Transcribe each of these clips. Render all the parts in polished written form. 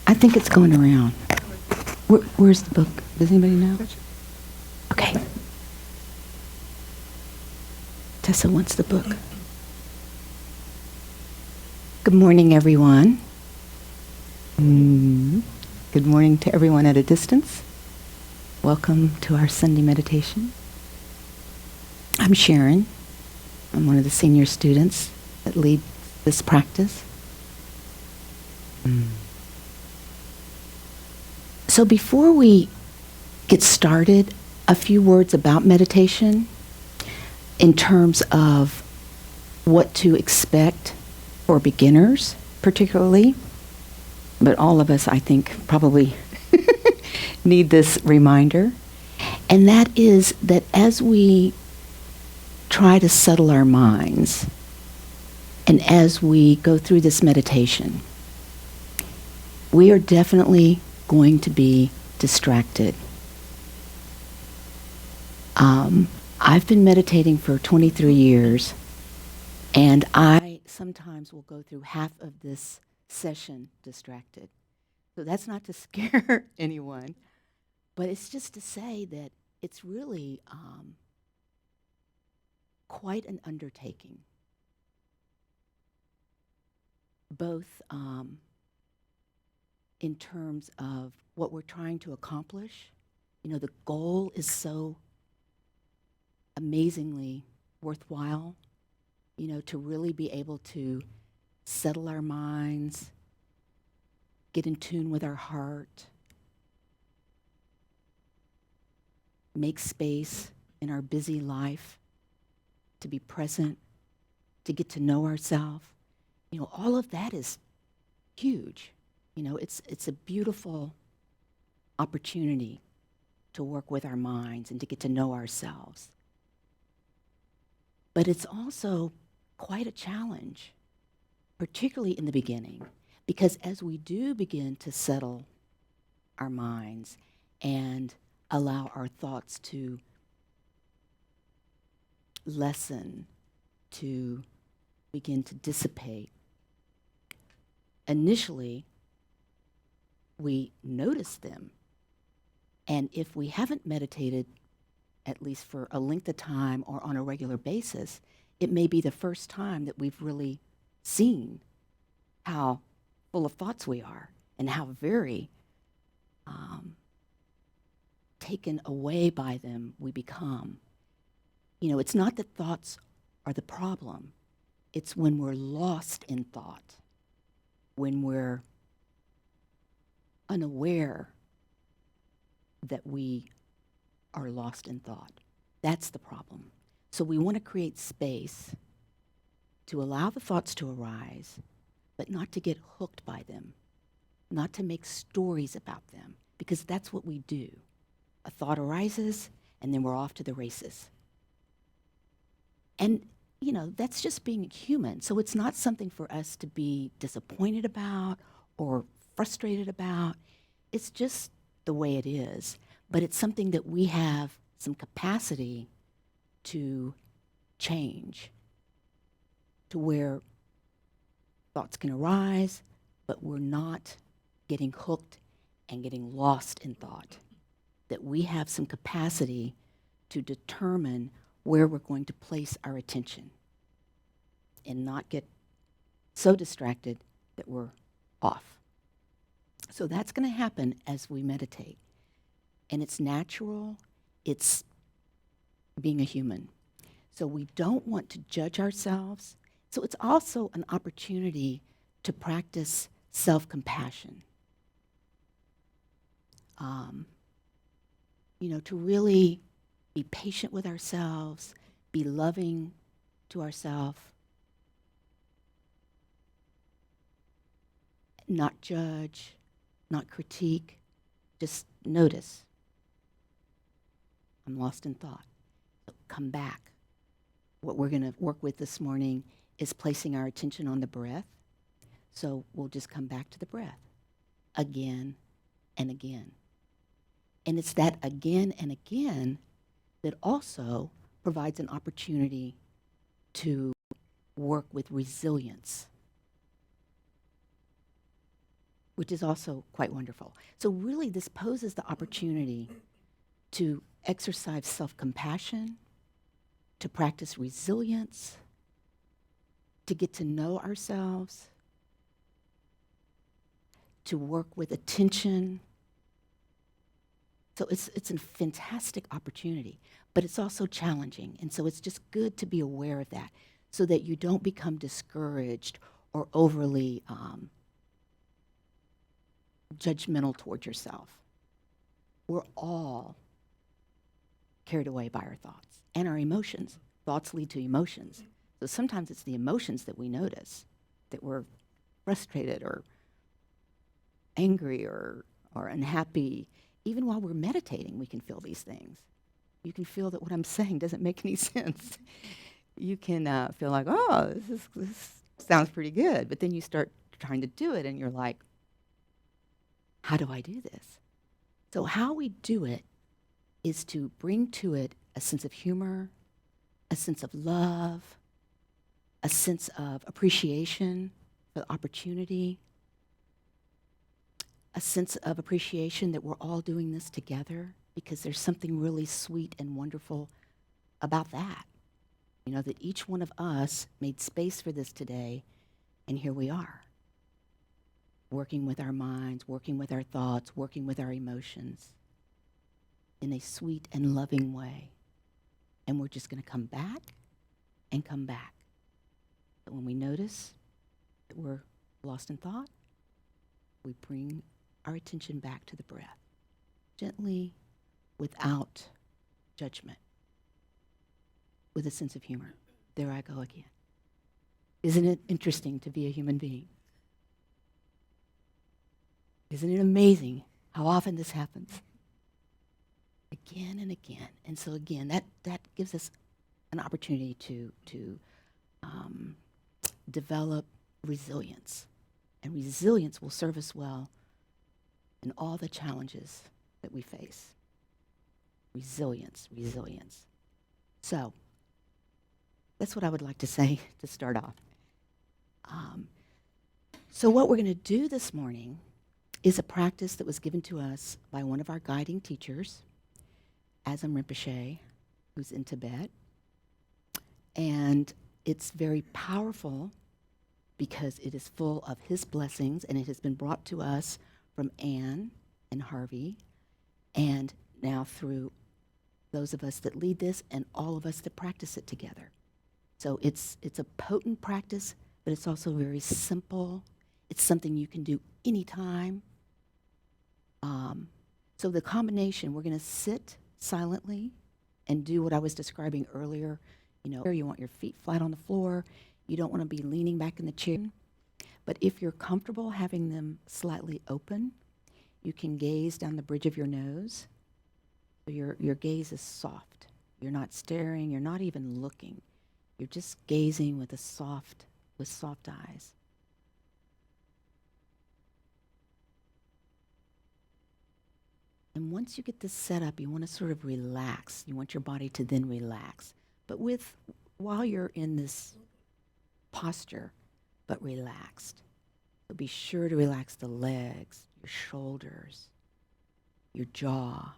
I think it's going around. Where's the book? Does anybody know? Okay. Tessa wants the book. Good morning, everyone. Good morning to everyone at a distance. Welcome to our Sunday meditation. I'm Sharon. I'm one of the senior students that lead this practice. So before we get started, a few words about meditation in terms of what to expect for beginners, particularly. But all of us, I think, probably need this reminder. And that is that as we try to settle our minds, and as we go through this meditation, we are definitely going to be distracted. I've been meditating for 23 years, and I sometimes will go through half of this session distracted. So that's not to scare anyone, but it's just to say that it's really quite an undertaking, both in terms of what we're trying to accomplish. You know, the goal is so amazingly worthwhile, you know, to really be able to settle our minds, get in tune with our heart, make space in our busy life to be present, to get to know ourselves. You know, all of that is huge. You know, it's a beautiful opportunity to work with our minds and to get to know ourselves. But it's also quite a challenge, particularly in the beginning, because as we do begin to settle our minds and allow our thoughts to lessen, to begin to dissipate, initially we notice them. And if we haven't meditated, at least for a length of time or on a regular basis, it may be the first time that we've really seen how full of thoughts we are and how very taken away by them we become. You know, it's not that thoughts are the problem. It's when we're lost in thought, when we're unaware that we are lost in thought. That's the problem. So we want to create space to allow the thoughts to arise, but not to get hooked by them, not to make stories about them, because that's what we do. A thought arises, and then we're off to the races. And, you know, that's just being human. So it's not something for us to be disappointed about or frustrated about. It's just the way it is. But it's something that we have some capacity to change, to where thoughts can arise, but we're not getting hooked and getting lost in thought. That we have some capacity to determine where we're going to place our attention and not get so distracted that we're off. So that's going to happen as we meditate. And it's natural, it's being a human. So we don't want to judge ourselves. So it's also an opportunity to practice self-compassion. You know, to really be patient with ourselves, be loving to ourselves, not judge, not critique, just notice. I'm lost in thought. So come back. What we're going to work with this morning is placing our attention on the breath. So we'll just come back to the breath again and again. And it's that again and again that also provides an opportunity to work with resilience. which is also quite wonderful. So, really, this poses the opportunity to exercise self compassion, to practice resilience, to get to know ourselves, to work with attention. So, it's a fantastic opportunity, but it's also challenging. And so, it's just good to be aware of that so that you don't become discouraged or overly judgmental toward yourself. We're all carried away by our thoughts and our emotions. Thoughts lead to emotions. So sometimes it's the emotions that we notice, that we're frustrated or angry or unhappy. Even while we're meditating, we can feel these things. You can feel that what I'm saying doesn't make any sense. You can feel like, oh, this sounds pretty good. But then you start trying to do it and you're like, how do I do this? So how we do it is to bring to it a sense of humor, a sense of love, a sense of appreciation for the opportunity, a sense of appreciation that we're all doing this together, because there's something really sweet and wonderful about that. You know, that each one of us made space for this today, and here we are, working with our minds, working with our thoughts, working with our emotions in a sweet and loving way. And we're just going to come back and come back. But when we notice that we're lost in thought, we bring our attention back to the breath, gently, without judgment, with a sense of humor. There I go again. Isn't it interesting to be a human being? Isn't it amazing how often this happens? Again and again. And so again, that gives us an opportunity to develop resilience. And resilience will serve us well in all the challenges that we face. Resilience, resilience. So that's what I would like to say to start off. So what we're going to do this morning is a practice that was given to us by one of our guiding teachers, Azam Rinpoche, who's in Tibet. And it's very powerful because it is full of his blessings, and it has been brought to us from Anne and Harvey, and now through those of us that lead this and all of us that practice it together. So it's a potent practice, but it's also very simple. It's something you can do anytime. So the combination, we're going to sit silently and do what I was describing earlier. You know, you want your feet flat on the floor. You don't want to be leaning back in the chair. But if you're comfortable having them slightly open, you can gaze down the bridge of your nose. So your gaze is soft. You're not staring. You're not even looking. You're just gazing with soft eyes. And once you get this set up, you want to sort of relax. You want your body to then relax. But while you're in this posture, but relaxed. So be sure to relax the legs, your shoulders, your jaw.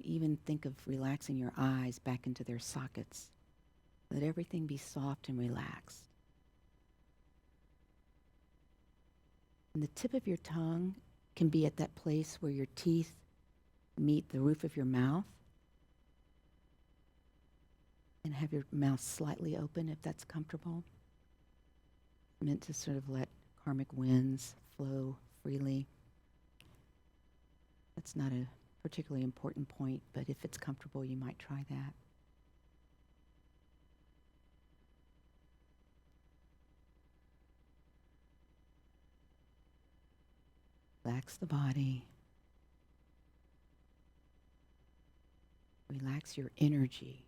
Even think of relaxing your eyes back into their sockets. Let everything be soft and relaxed. And the tip of your tongue can be at that place where your teeth meet the roof of your mouth. And have your mouth slightly open if that's comfortable. Meant to sort of let karmic winds flow freely. That's not a particularly important point, but if it's comfortable, you might try that. Relax the body. Relax your energy.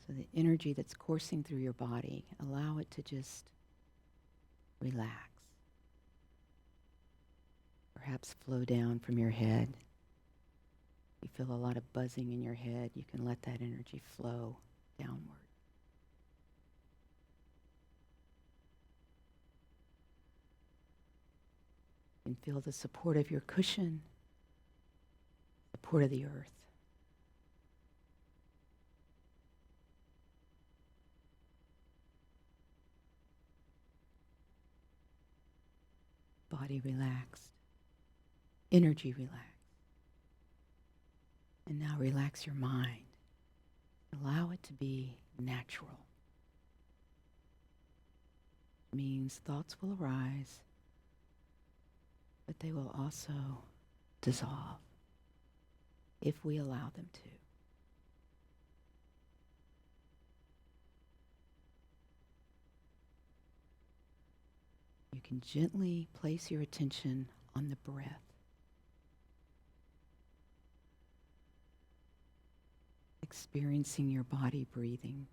So the energy that's coursing through your body, allow it to just relax. Perhaps flow down from your head. You feel a lot of buzzing in your head, you can let that energy flow downward. And feel the support of your cushion, support of the earth. Body relaxed, energy relaxed. And now relax your mind. Allow it to be natural. It means thoughts will arise, but they will also dissolve if we allow them to. You can gently place your attention on the breath. Experiencing your body breathing.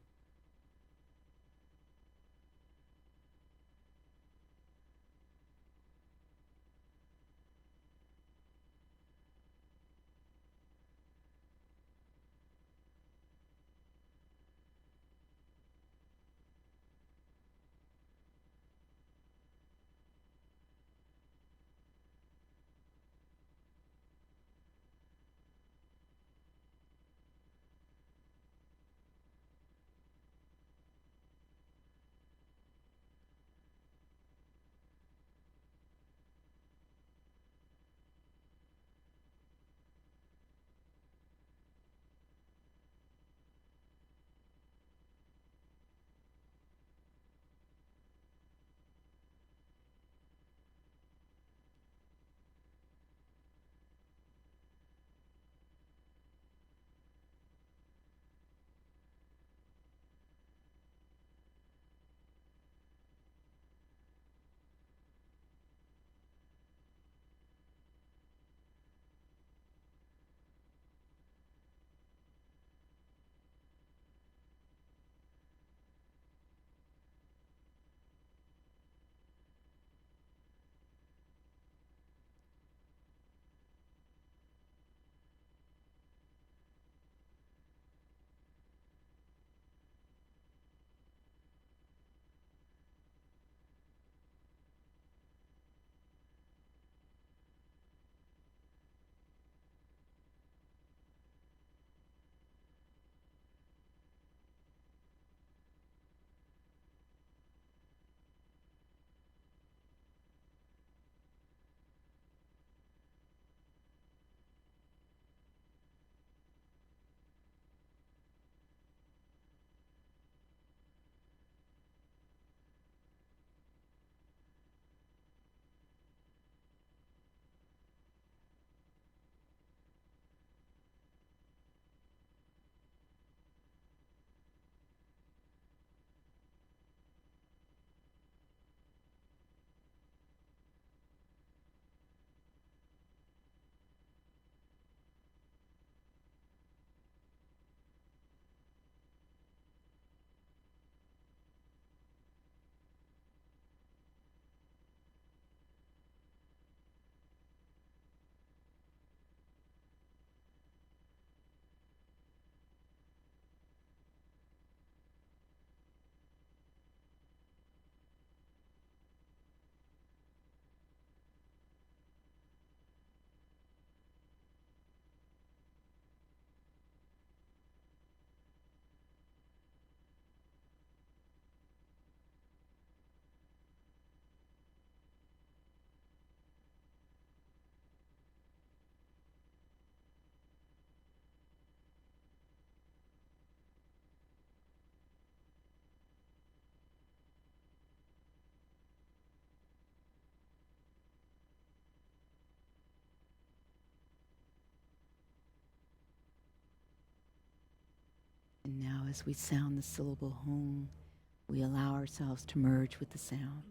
And now as we sound the syllable hum, we allow ourselves to merge with the sound.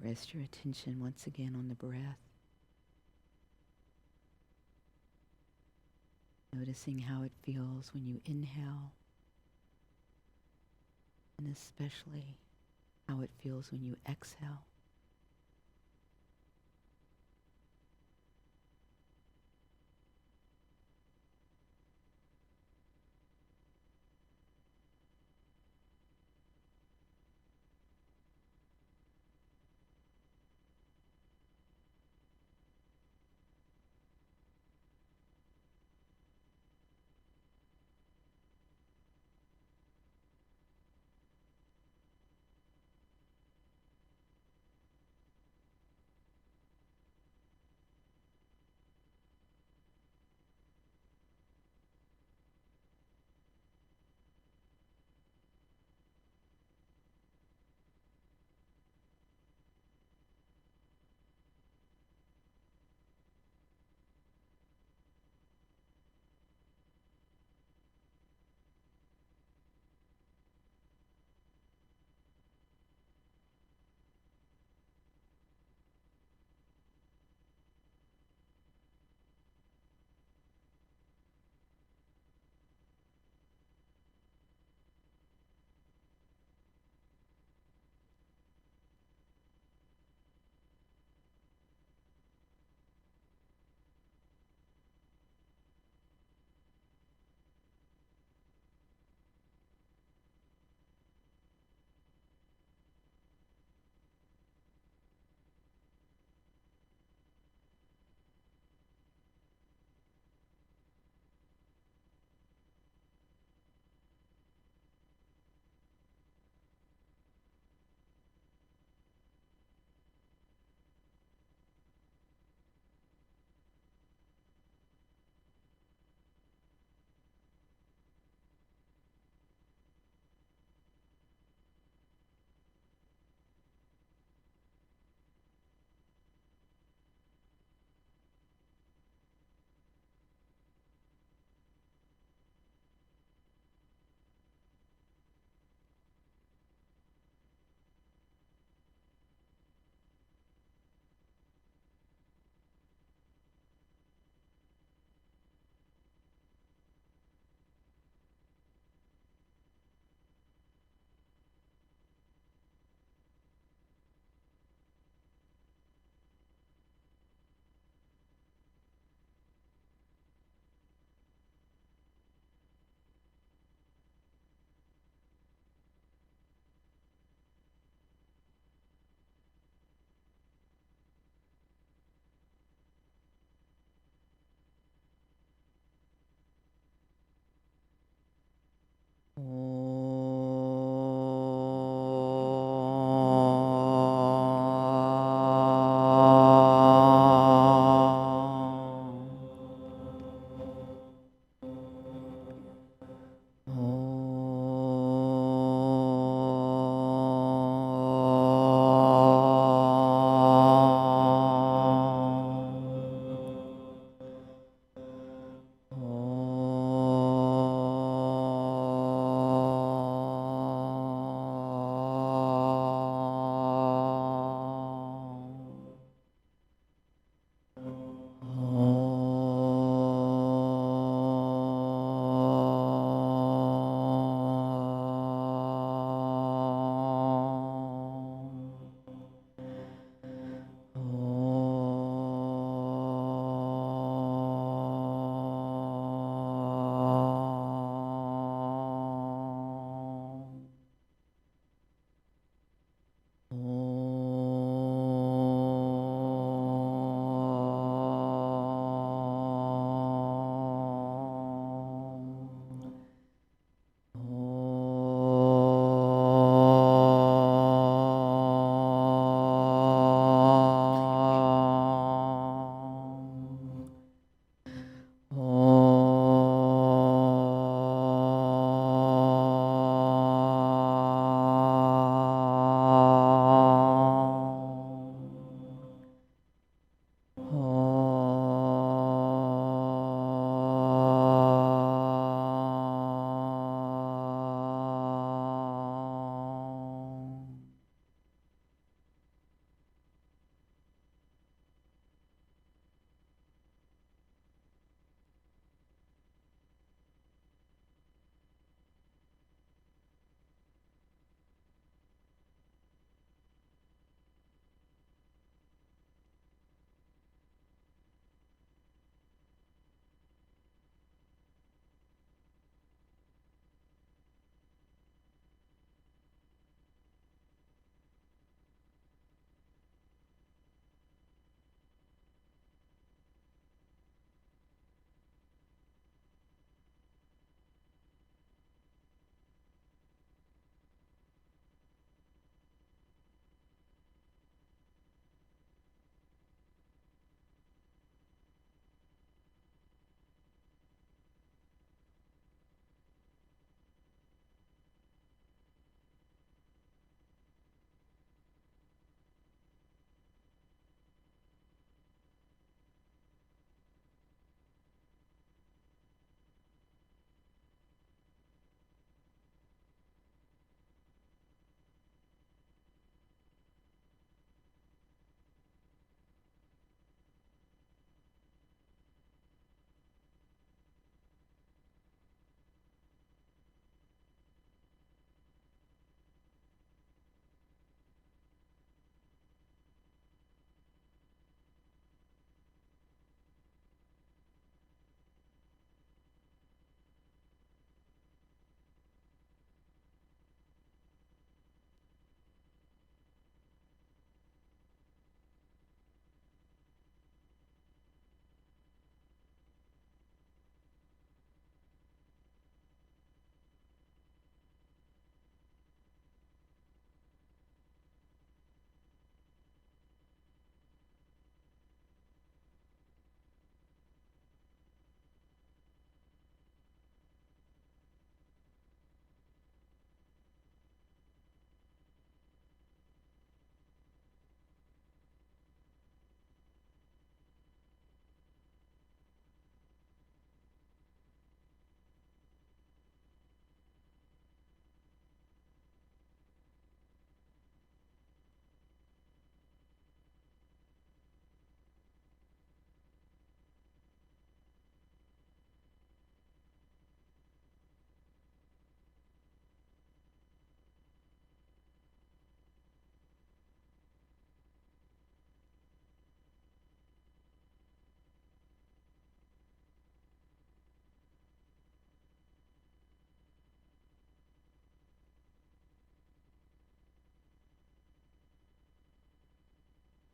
Rest your attention once again on the breath. Noticing how it feels when you inhale, and especially how it feels when you exhale.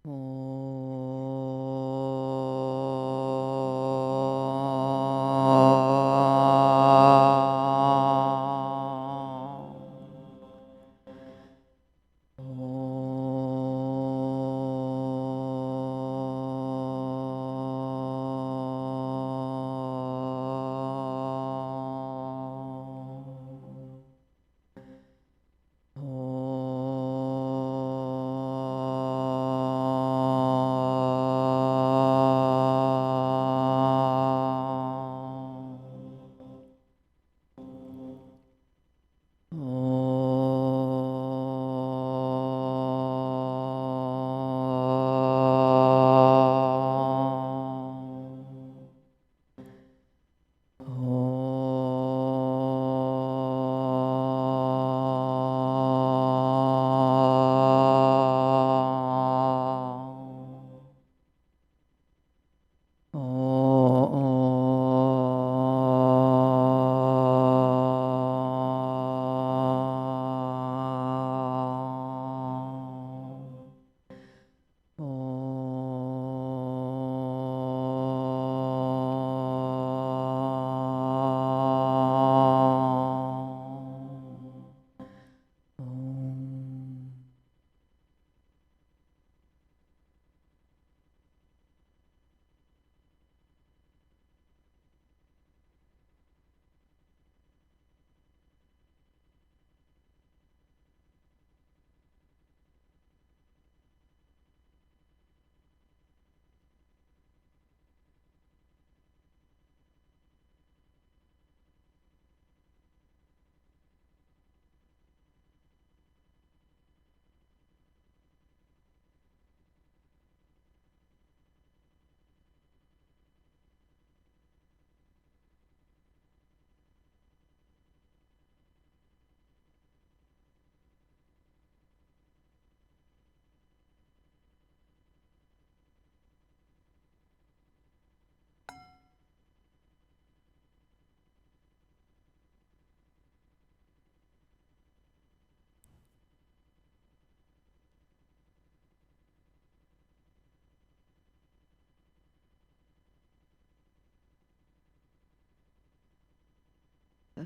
A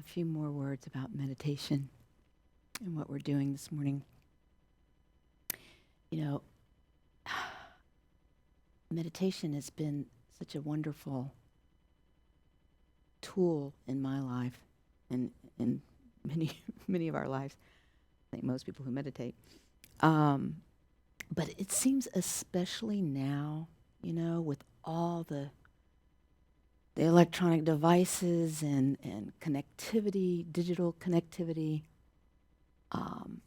few more words about meditation and what we're doing this morning. You know, meditation has been such a wonderful tool in my life and in many, many of our lives. I think most people who meditate. But it seems especially now, with all the electronic devices and connectivity, digital connectivity, and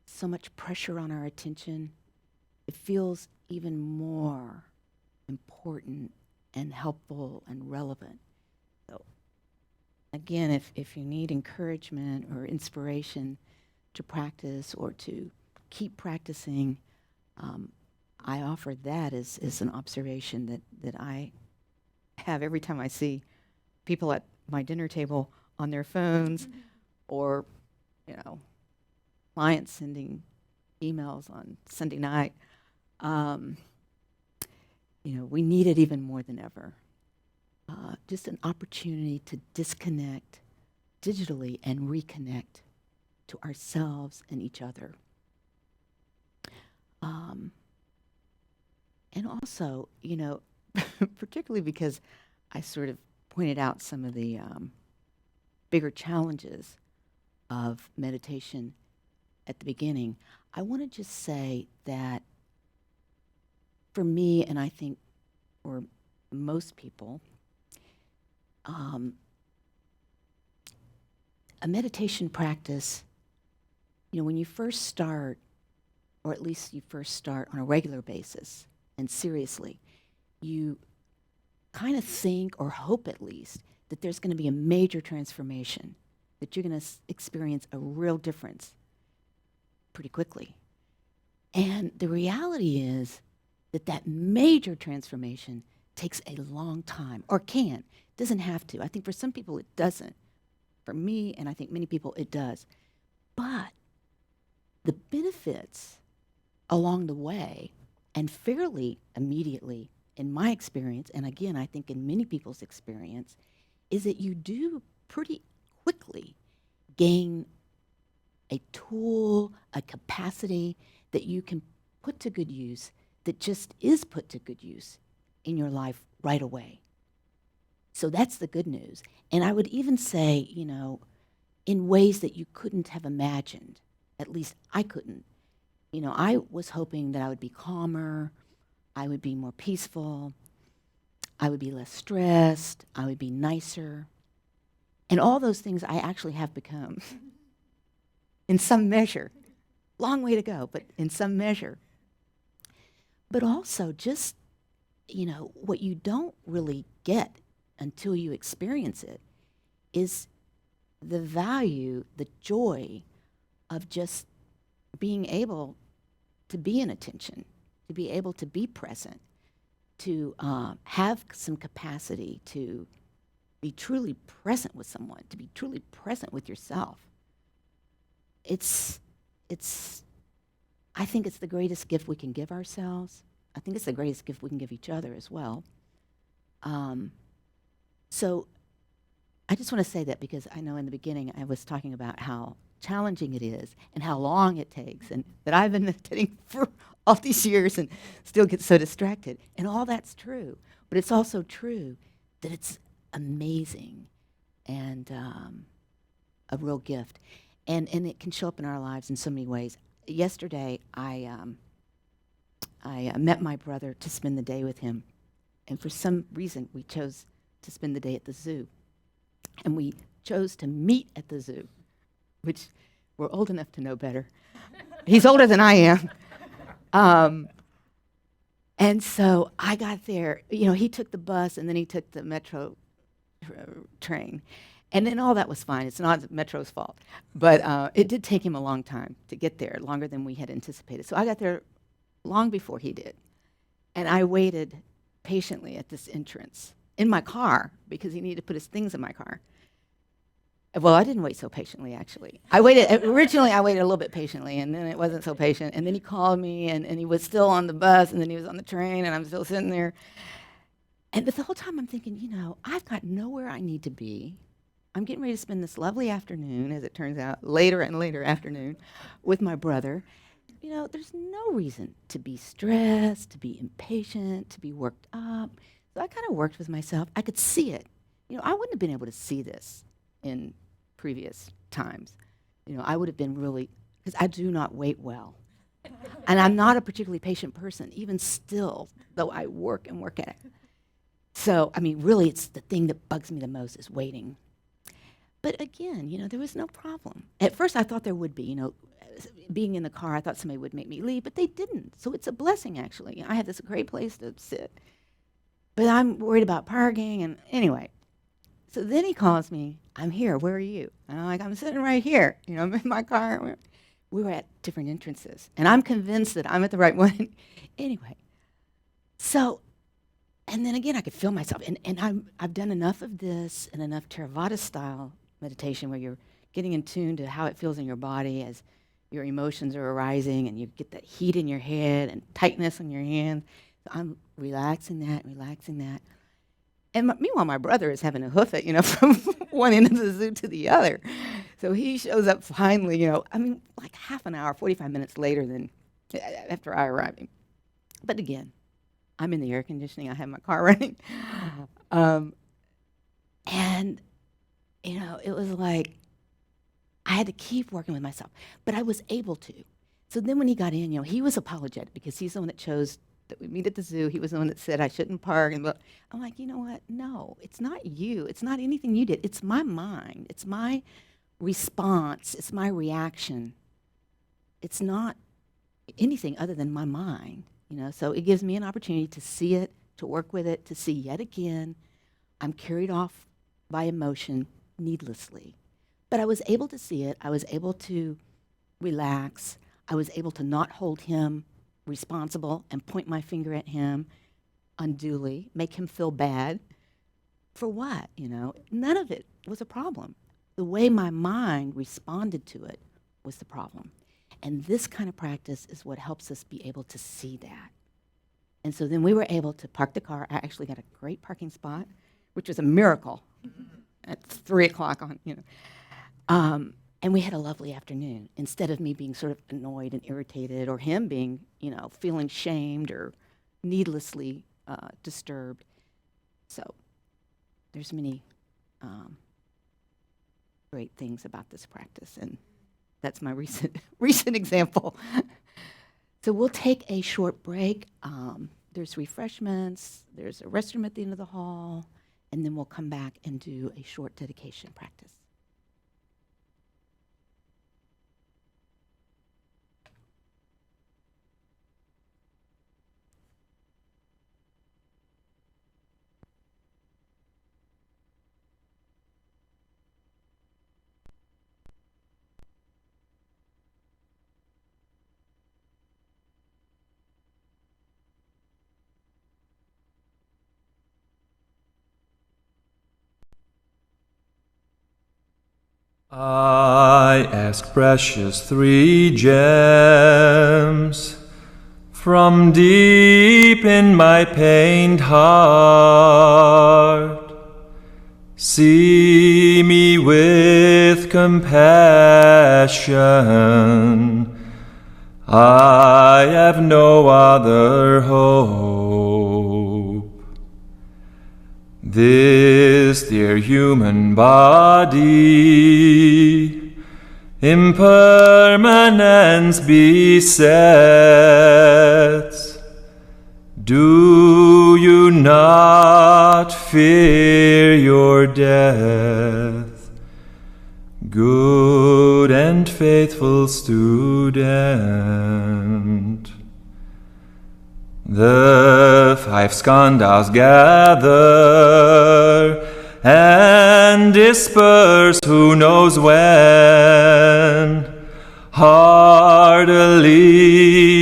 so much pressure on our attention, it feels even more important and helpful and relevant. So again, if you need encouragement or inspiration to practice or to keep practicing, I offer that as an observation that I have every time I see people at my dinner table on their phones or, clients sending emails on Sunday night. We need it even more than ever. Just an opportunity to disconnect digitally and reconnect to ourselves and each other. And also, particularly because I sort of pointed out some of the bigger challenges of meditation at the beginning, I want to just say that for me, and I think for most people, a meditation practice, when you first start, or at least you first start on a regular basis and seriously, you kind of think or hope at least that there's going to be a major transformation, that you're going to experience a real difference pretty quickly. And the reality is that major transformation takes a long time, or can. Doesn't have to. I think for some people it doesn't. For me, and I think many people, it does. But the benefits along the way, and fairly immediately, in my experience, and again, I think in many people's experience, is that you do pretty quickly gain a tool, a capacity that you can put to good use, that just is put to good use in your life right away. So that's the good news. And I would even say, in ways that you couldn't have imagined, at least I couldn't. I was hoping that I would be calmer, I would be more peaceful, I would be less stressed, I would be nicer. And all those things I actually have become in some measure. Long way to go, but in some measure. But also just, what you don't really get until you experience it is the value, the joy of just being able to be in attention, to be able to be present, to have some capacity to be truly present with someone, to be truly present with yourself. It's, I think it's the greatest gift we can give ourselves. I think it's the greatest gift we can give each other as well. So I just want to say that because I know in the beginning I was talking about how challenging it is and how long it takes, and that I've been meditating for all these years and still get so distracted. And all that's true. But it's also true that it's amazing and a real gift. And it can show up in our lives in so many ways. Yesterday, I met my brother to spend the day with him. And for some reason, we chose to spend the day at the zoo. And we chose to meet at the zoo, which we're old enough to know better. He's older than I am. And so I got there. He took the bus, and then he took the metro train. And then all that was fine. It's not Metro's fault. But it did take him a long time to get there, longer than we had anticipated. So I got there long before he did. And I waited patiently at this entrance in my car because he needed to put his things in my car. Well, I didn't wait so patiently, actually. Originally I waited a little bit patiently, and then it wasn't so patient. And then he called me, and he was still on the bus, and then he was on the train, and I'm still sitting there. But the whole time I'm thinking, I've got nowhere I need to be. I'm getting ready to spend this lovely afternoon, as it turns out, later and later afternoon, with my brother. There's no reason to be stressed, to be impatient, to be worked up. So I kind of worked with myself. I could see it. I wouldn't have been able to see this in previous times. I would have been really, because I do not wait well. And I'm not a particularly patient person, even still, though I work and work at it. So, really, it's the thing that bugs me the most is waiting. But again, there was no problem. At first, I thought there would be, being in the car, I thought somebody would make me leave, but they didn't. So it's a blessing, actually. I had this great place to sit. But I'm worried about parking, and anyway. So then he calls me, I'm here, where are you? And I'm like, I'm sitting right here. I'm in my car. We were at different entrances. And I'm convinced that I'm at the right one. Anyway. So, and then again, I could feel myself. And I've done enough of this and enough Theravada-style meditation where you're getting in tune to how it feels in your body as your emotions are arising, and you get that heat in your head and tightness in your hand. So I'm relaxing that. And meanwhile, my brother is having to hoof it, from one end of the zoo to the other. So he shows up finally, like half an hour, 45 minutes later than after I arrived. But again, I'm in the air conditioning. I have my car running. And, it was like I had to keep working with myself. But I was able to. So then when he got in, he was apologetic because he's the one that chose that we meet at the zoo. He was the one that said I shouldn't park. And I'm like, you know what? No, it's not you. It's not anything you did. It's my mind. It's my response. It's my reaction. It's not anything other than my mind. So it gives me an opportunity to see it, to work with it, to see yet again I'm carried off by emotion needlessly. But I was able to see it. I was able to relax. I was able to not hold him responsible and point my finger at him unduly, make him feel bad. For what, None of it was a problem. The way my mind responded to it was the problem. And this kind of practice is what helps us be able to see that. And so then we were able to park the car. I actually got a great parking spot, which was a miracle at 3 o'clock and we had a lovely afternoon instead of me being sort of annoyed and irritated or him being, feeling shamed or needlessly disturbed. So there's many great things about this practice, and that's my recent example. So we'll take a short break. There's refreshments, there's a restroom at the end of the hall, and then we'll come back and do a short dedication practice. I ask precious 3 gems from deep in my pained heart. See me with compassion. I have no other hope. This dear human body, impermanence besets. Do you not fear your death, good and faithful student? The 5 skandhas gather and disperse who knows when. Heartily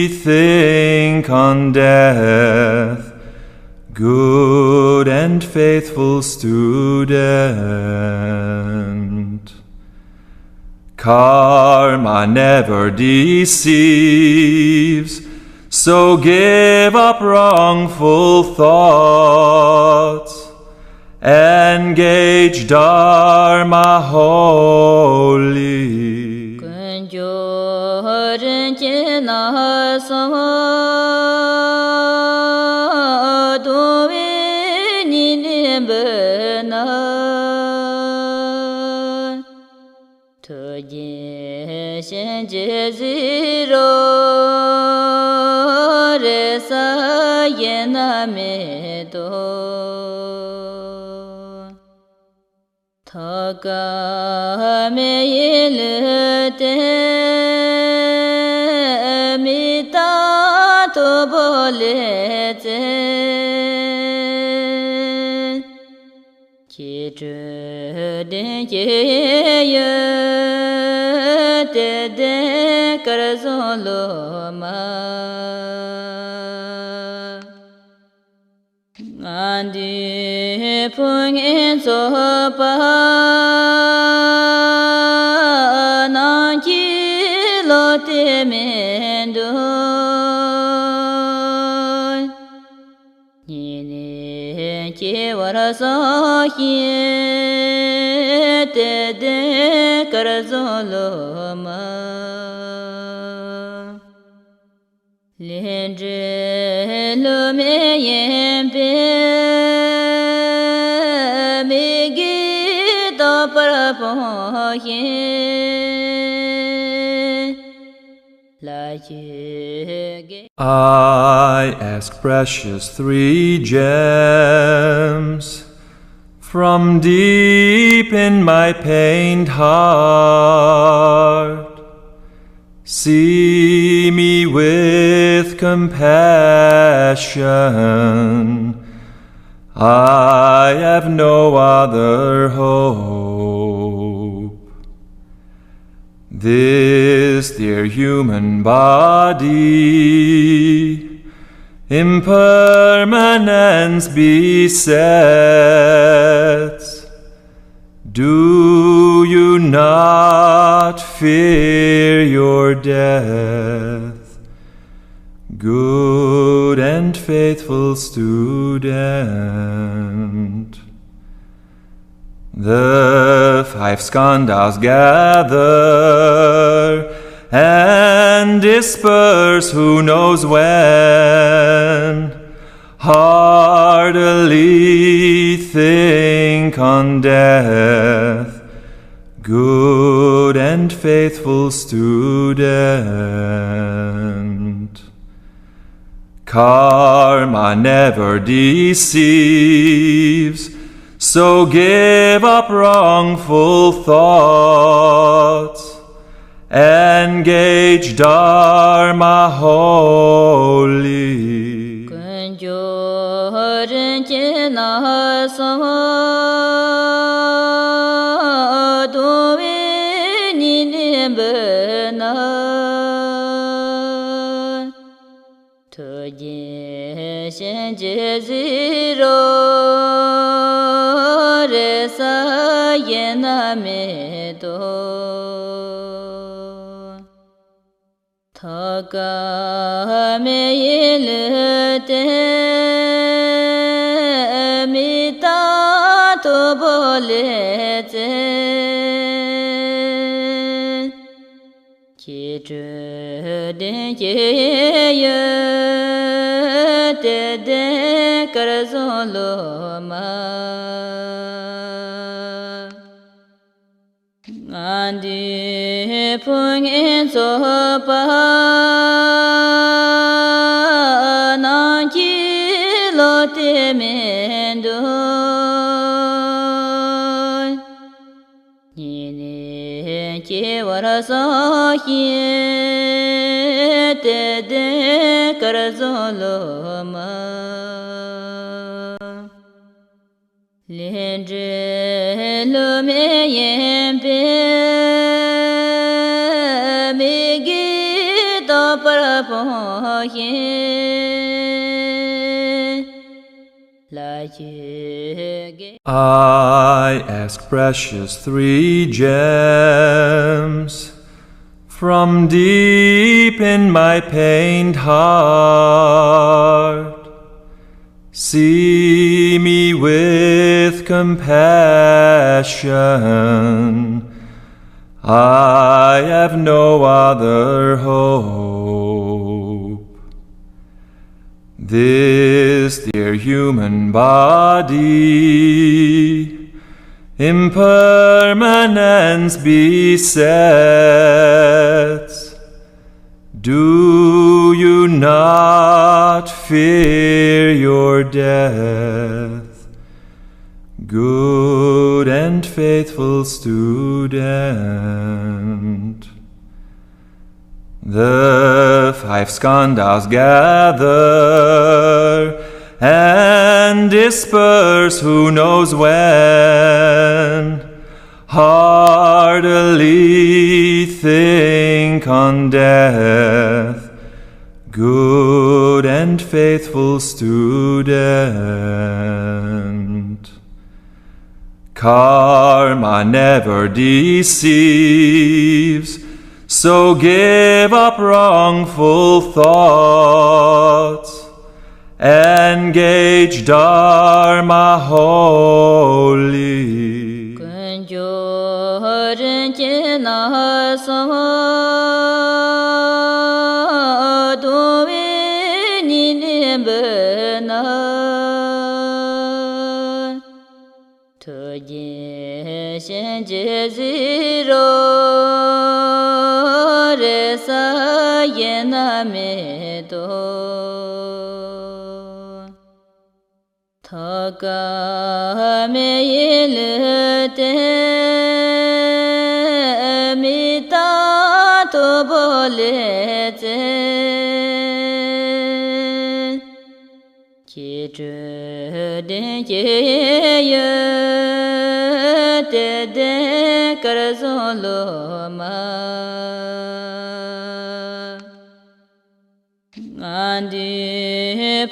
think on death, good and faithful student. Karma never deceives, so give up wrongful thoughts. Engage Dharma wholly. I ask precious 3 gems from deep in my pained heart. See me with compassion. I have no other hope. This dear human body, impermanence besets. Do you not fear your death, good and faithful student? The 5 skandhas gather and disperse who knows when. Heartily think on death, good and faithful student. Karma never deceives, so give up wrongful thoughts. Engage Dharma wholly. I ask precious 3 gems from deep in my pained heart. See me with compassion. I have no other hope. This dear human body, impermanence besets. Do you not fear your death, good and faithful student? The 5 skandhas gather and disperse who knows when. Heartily think on death, good and faithful student. Karma never deceives, so give up wrongful thoughts. Engage Dharma wholly. Andi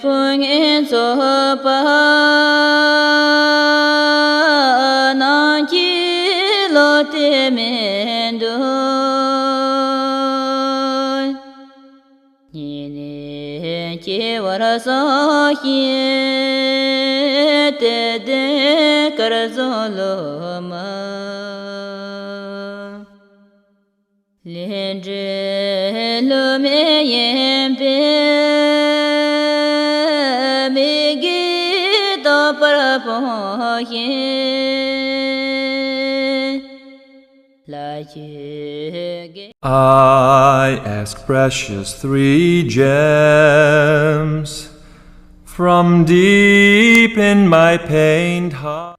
ki varasahi te de karzoloma lenje lo me yembe me gi do parapohe la ye I ask precious three gems from deep in my pained heart.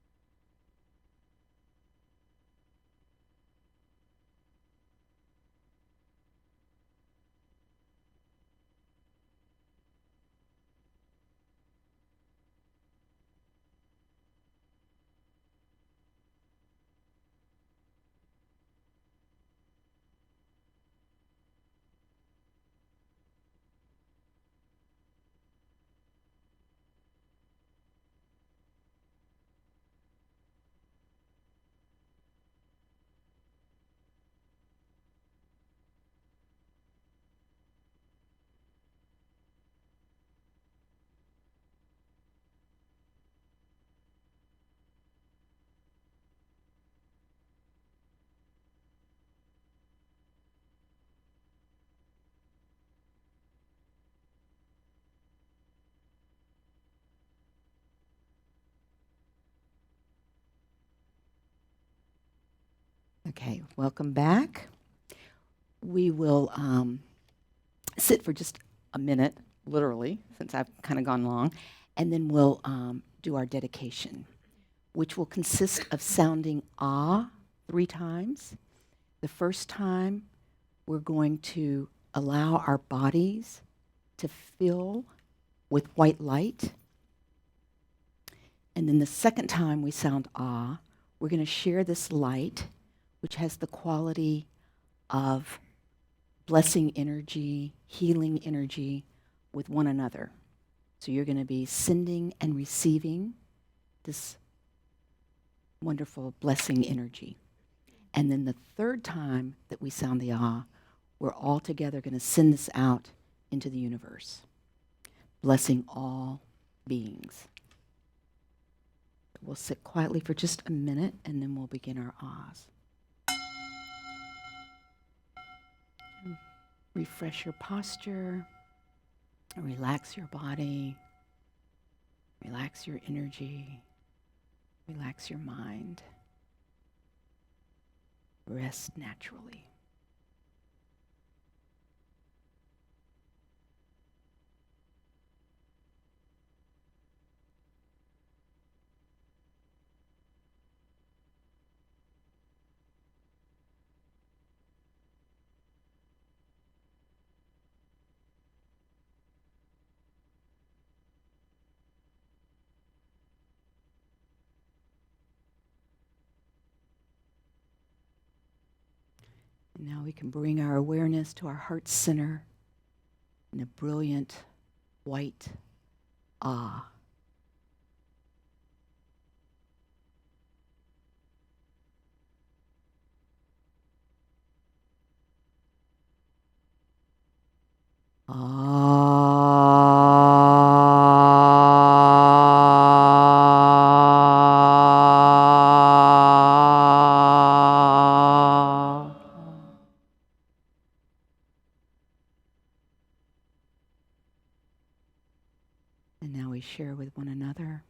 Okay, welcome back. We will sit for just a minute, literally, since I've kind of gone long, and then we'll do our dedication, which will consist of sounding ah 3 times. The first time, we're going to allow our bodies to fill with white light. And then the second time we sound ah, we're going to share this light, which has the quality of blessing energy, healing energy with one another. So you're going to be sending and receiving this wonderful blessing energy. And then the third time that we sound the ah, we're all together going to send this out into the universe, blessing all beings. We'll sit quietly for just a minute and then we'll begin our ahs. Refresh your posture, relax your body, relax your energy, relax your mind. Rest naturally. And now we can bring our awareness to our heart center in a brilliant white ah. Ah. And now we share with one another.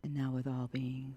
And now with all beings.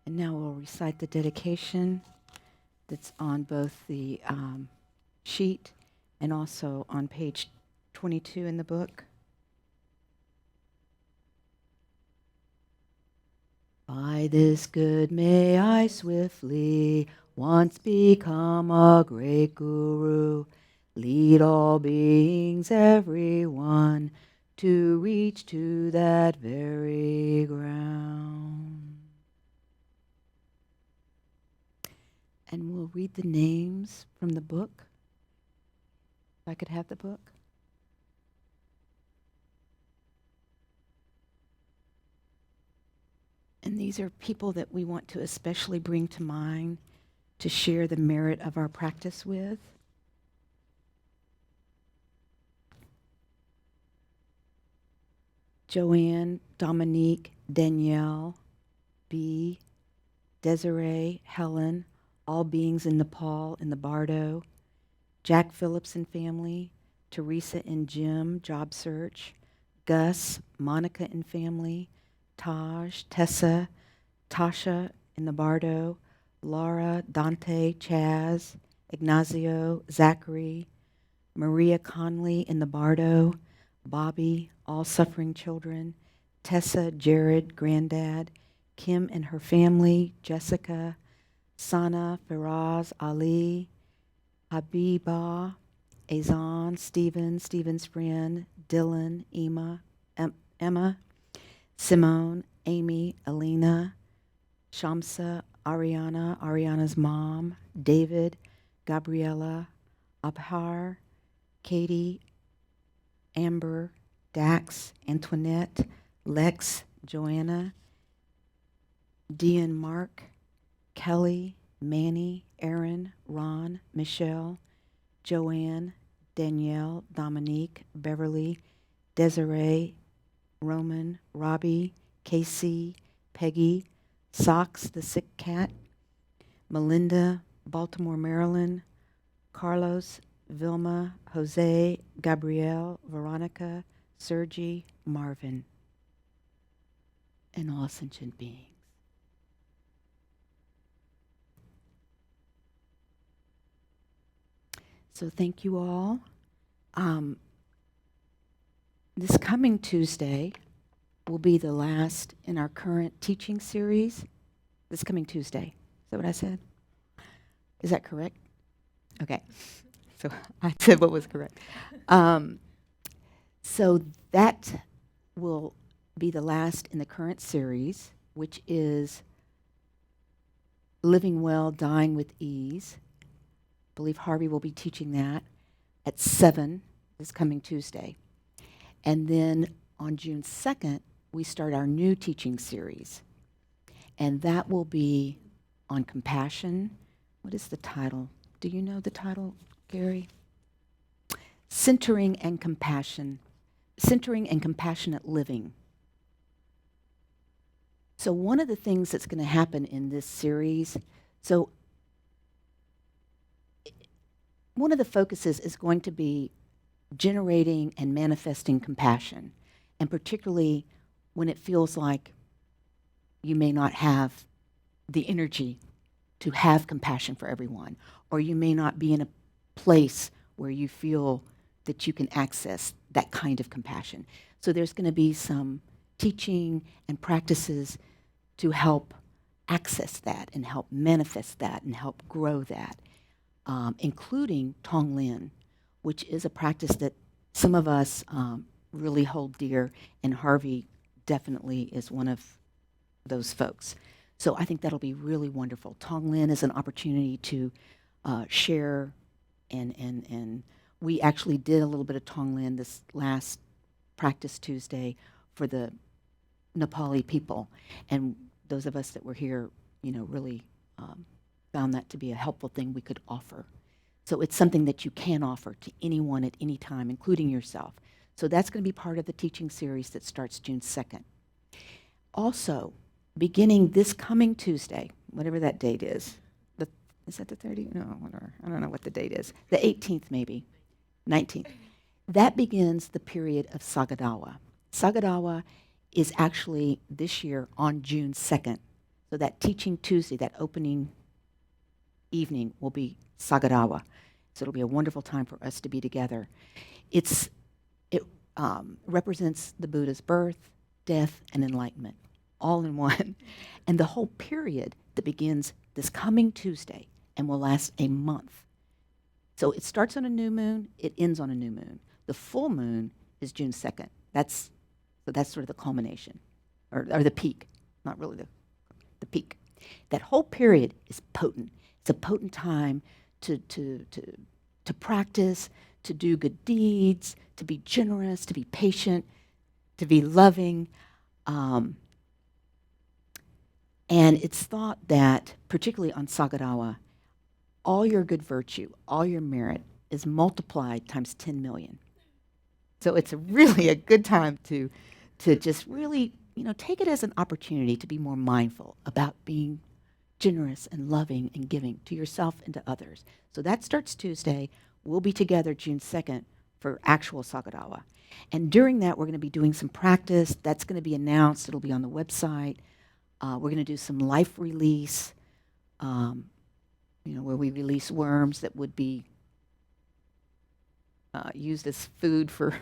And now we'll recite the dedication that's on both the sheet and also on page 22 in the book. By this good may I swiftly once become a great guru, lead all beings, everyone, to reach to that very ground. And we'll read the names from the book. If I could have the book. And these are people that we want to especially bring to mind to share the merit of our practice with. Joanne, Dominique, Danielle, B, Desiree, Helen, all beings in Nepal in the Bardo, Jack Phillips and family, Teresa and Jim, job search, Gus, Monica and family, Taj, Tessa, Tasha in the Bardo, Laura, Dante, Chaz, Ignacio, Zachary, Maria Conley in the Bardo, Bobby, all suffering children, Tessa, Jared, granddad, Kim and her family, Jessica, Sana, Faraz, Ali, Habiba, Azan, Stephen's friend, Dylan, Emma, Simone, Amy, Alina, Shamsa, Ariana's mom, David, Gabriella, Abhar, Katie, Amber, Dax, Antoinette, Lex, Joanna, Dean, Mark, Kelly, Manny, Aaron, Ron, Michelle, Joanne, Danielle, Dominique, Beverly, Desiree, Roman, Robbie, Casey, Peggy, Socks, the sick cat, Melinda, Baltimore, Maryland, Carlos, Vilma, Jose, Gabrielle, Veronica, Sergi, Marvin, and all sentient beings. So thank you all. This coming Tuesday will be the last in our current teaching series. This coming Tuesday. Is that what I said? Is that correct? Okay. So I said what was correct. So that will be the last in the current series, which is Living Well, Dying with Ease. I believe Harvey will be teaching that at 7 this coming Tuesday. And then on June 2nd, we start our new teaching series. And that will be on compassion. What is the title? Do you know the title, Gary? Centering and compassionate living. So one of the things that's going to happen in this series, so one of the focuses is going to be generating and manifesting compassion, and particularly when it feels like you may not have the energy to have compassion for everyone, or you may not be in a place where you feel that you can access that kind of compassion. So there's going to be some teaching and practices to help access that and help manifest that and help grow that, including Tonglen, which is a practice that some of us really hold dear, and Harvey definitely is one of those folks. So I think that'll be really wonderful. Tonglen is an opportunity to share, and we actually did a little bit of Tonglen this last practice Tuesday for the Nepali people, and those of us that were here, really found that to be a helpful thing we could offer. So it's something that you can offer to anyone at any time, including yourself. So that's going to be part of the teaching series that starts June 2nd. Also, beginning this coming Tuesday, whatever that date is, is that the 30th? No, whatever. I don't know what the date is. The 18th maybe, 19th. That begins the period of Sagadawa. Sagadawa is actually this year on June 2nd. So that Teaching Tuesday, that opening evening, will be Sagarawa. So it'll be a wonderful time for us to be together. It represents the Buddha's birth, death, and enlightenment, all in one. And the whole period that begins this coming Tuesday and will last a month. So it starts on a new moon, it ends on a new moon. The full moon is June 2nd. That's sort of the culmination, or the peak, not really the peak. That whole period is potent. It's a potent time to practice, to do good deeds, to be generous, to be patient, to be loving. And it's thought that, particularly on Sagarawa, all your good virtue, all your merit is multiplied times 10 million. So it's really a good time to just really, take it as an opportunity to be more mindful about being generous and loving and giving to yourself and to others. So that starts Tuesday. We'll be together June 2nd for actual Sagarawa. And during that, we're going to be doing some practice. That's going to be announced. It'll be on the website. We're going to do some life release, where we release worms that would be used as food for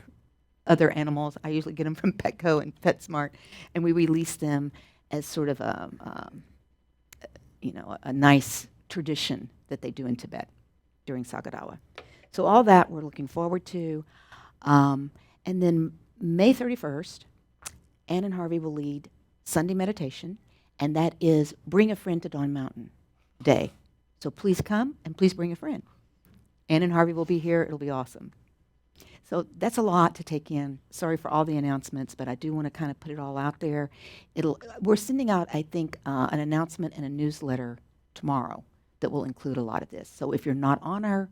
other animals. I usually get them from Petco and PetSmart, and we release them as sort of a nice tradition that they do in Tibet during Sagarawa. So all that we're looking forward to. And then May 31st, Ann and Harvey will lead Sunday meditation, and that is Bring a Friend to Dawn Mountain Day. So please come, and please bring a friend. Ann and Harvey will be here. It'll be awesome. So that's a lot to take in. Sorry for all the announcements, but I do want to kind of put it all out there. We're sending out, I think, an announcement and a newsletter tomorrow that will include a lot of this. So if you're not on our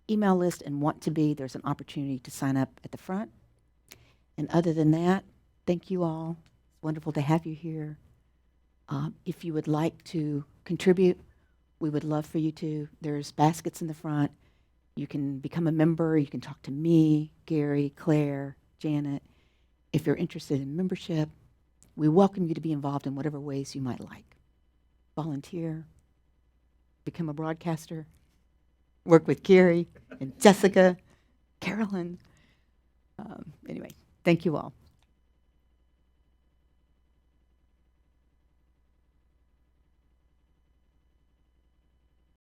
email list and want to be, there's an opportunity to sign up at the front. And other than that, thank you all. It's wonderful to have you here. If you would like to contribute, we would love for you to. There's baskets in the front. You can become a member. You can talk to me, Gary, Claire, Janet. If you're interested in membership, we welcome you to be involved in whatever ways you might like. Volunteer, become a broadcaster, work with Gary and Jessica, Carolyn. Anyway, thank you all.